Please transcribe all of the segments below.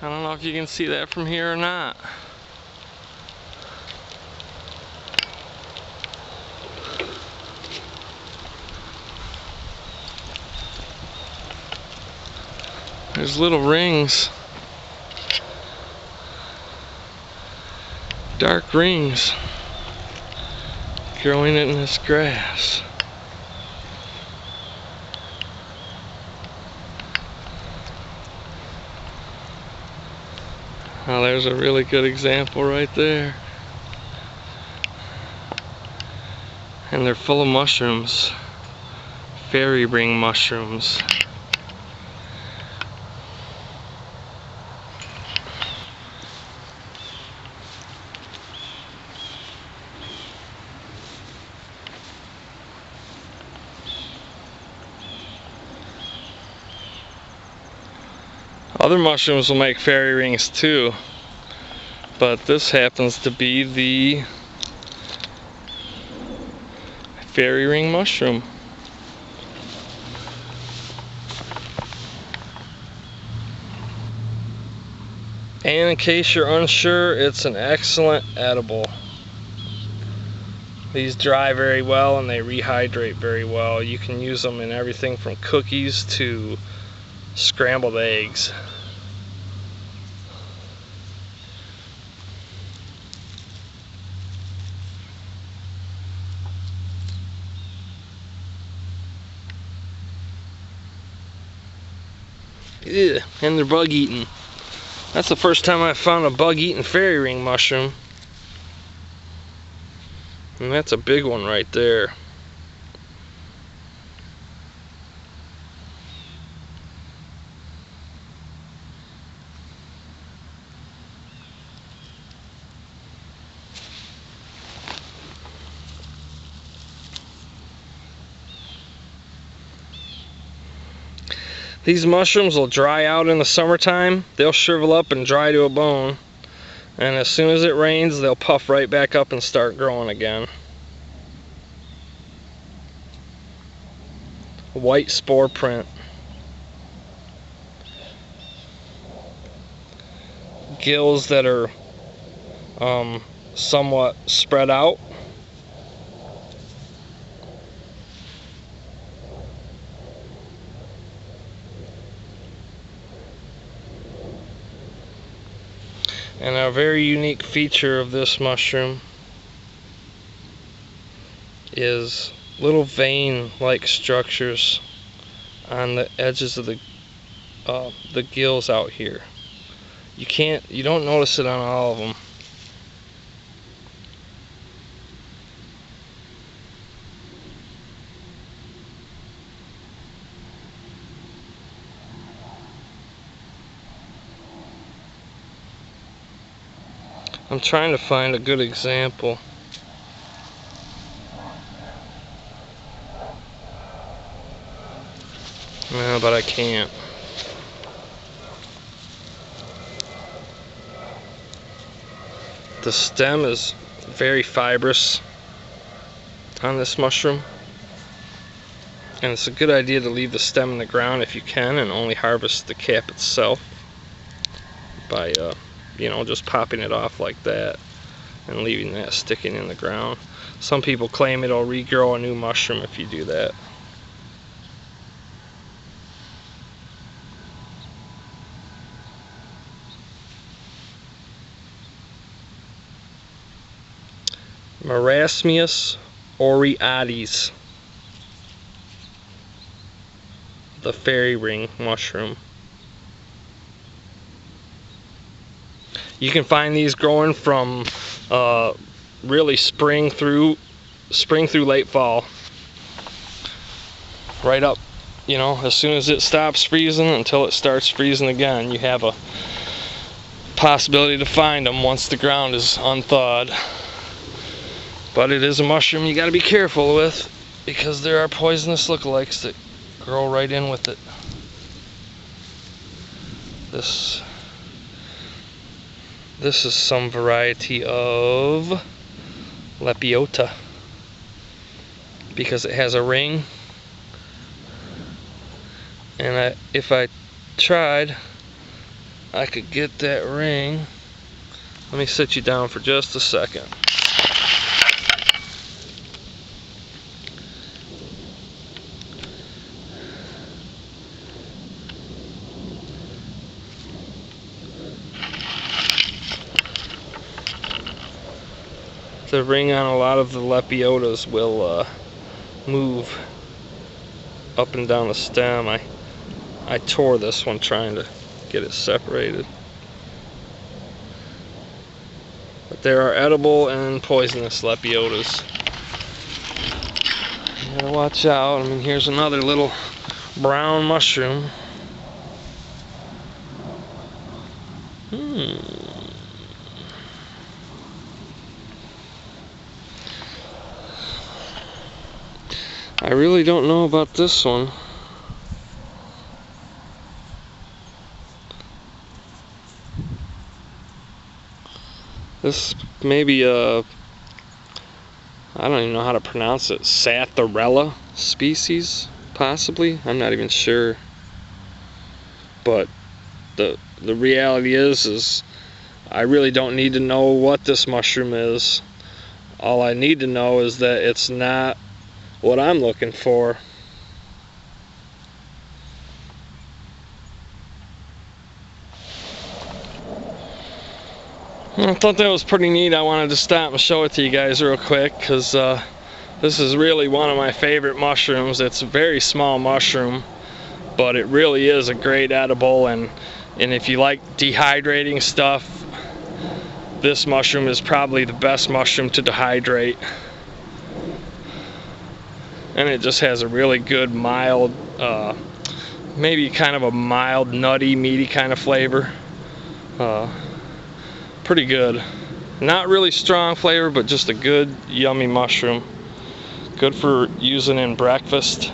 I don't know if you can see that from here or not. There's little rings. Dark rings growing in this grass. Oh, there's a really good example right there. And they're full of mushrooms. Fairy ring mushrooms. Other mushrooms will make fairy rings too, but this happens to be the fairy ring mushroom. And in case you're unsure, it's an excellent edible. These dry very well and they rehydrate very well. You can use them in everything from cookies to scrambled eggs. Ew, and they're bug eating. That's the first time I found a bug eating fairy ring mushroom. And that's a big one right there. These mushrooms will dry out in the summertime. They'll shrivel up and dry to a bone. And as soon as it rains, they'll puff right back up and start growing again. White spore print. Gills that are somewhat spread out. And a very unique feature of this mushroom is little vein-like structures on the edges of the gills out here. You don't notice it on all of them. I'm trying to find a good example. No, but I can't. The stem is very fibrous on this mushroom. And it's a good idea to leave the stem in the ground if you can and only harvest the cap itself by just popping it off like that and leaving that sticking in the ground. Some people claim it'll regrow a new mushroom if you do that. Marasmius oreates, the fairy ring mushroom. You can find these growing from really spring through late fall, right up, as soon as it stops freezing until it starts freezing again. You have a possibility to find them once the ground is unthawed. But it is a mushroom you got to be careful with, because there are poisonous lookalikes that grow right in with it. This is some variety of Lepiota, because it has a ring, and if I tried, I could get that ring. Let me sit you down for just a second. The ring on a lot of the Lepiotas will move up and down the stem. I tore this one trying to get it separated. But there are edible and poisonous Lepiotas. You gotta watch out. I mean, here's another little brown mushroom. I really don't know about this one. This may be a, I don't even know how to pronounce it, Satharella species, possibly. I'm not even sure. But the reality is I really don't need to know what this mushroom is. All I need to know is that it's not what I'm looking for. I thought that was pretty neat. I wanted to stop and show it to you guys real quick because this is really one of my favorite mushrooms. It's a very small mushroom, but it really is a great edible, and if you like dehydrating stuff, this mushroom is probably the best mushroom to dehydrate. And it just has a really good mild, maybe kind of a mild, nutty, meaty kind of flavor. Pretty good. Not really strong flavor, but just a good, yummy mushroom. Good for using in breakfast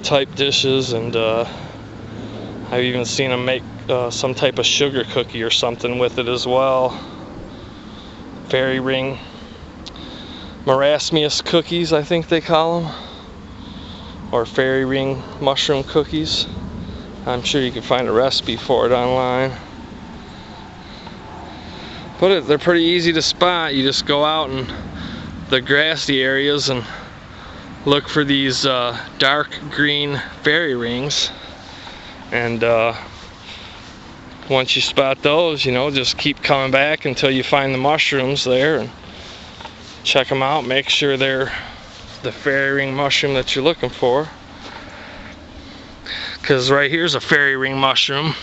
type dishes, and I've even seen them make some type of sugar cookie or something with it as well. Fairy ring marasmius cookies, I think they call them, or fairy ring mushroom cookies. I'm sure you can find a recipe for it online. But they're pretty easy to spot. You just go out in the grassy areas and look for these dark green fairy rings, and once you spot those, you know, just keep coming back until you find the mushrooms there and check them out. Make sure they're the fairy ring mushroom that you're looking for, because right here's a fairy ring mushroom.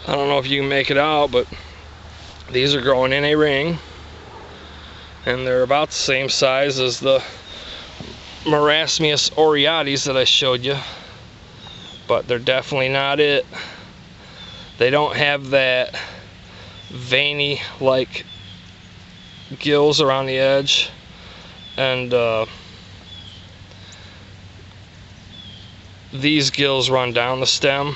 I don't know if you can make it out, but these are growing in a ring, and they're about the same size as the marasmius aureates that I showed you, but they're definitely not it. They don't have that veiny like gills around the edge, and these gills run down the stem.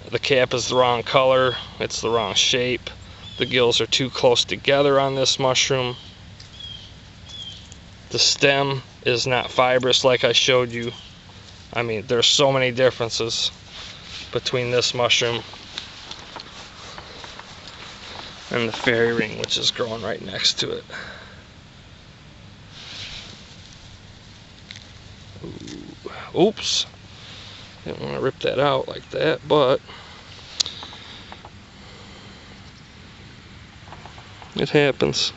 The cap is the wrong color, it's the wrong shape. The gills are too close together on this mushroom. The stem is not fibrous like I showed you. I mean, there's so many differences between this mushroom and the fairy ring, which is growing right next to it. Oops, didn't want to rip that out like that, but it happens.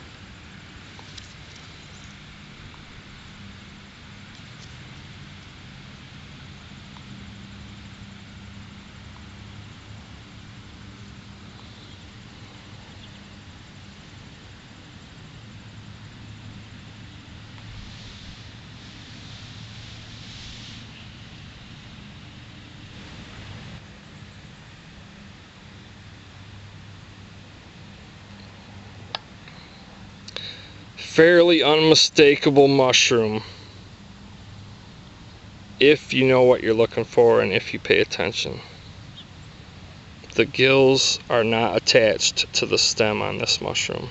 Fairly unmistakable mushroom if you know what you're looking for and if you pay attention. The gills are not attached to the stem on this mushroom.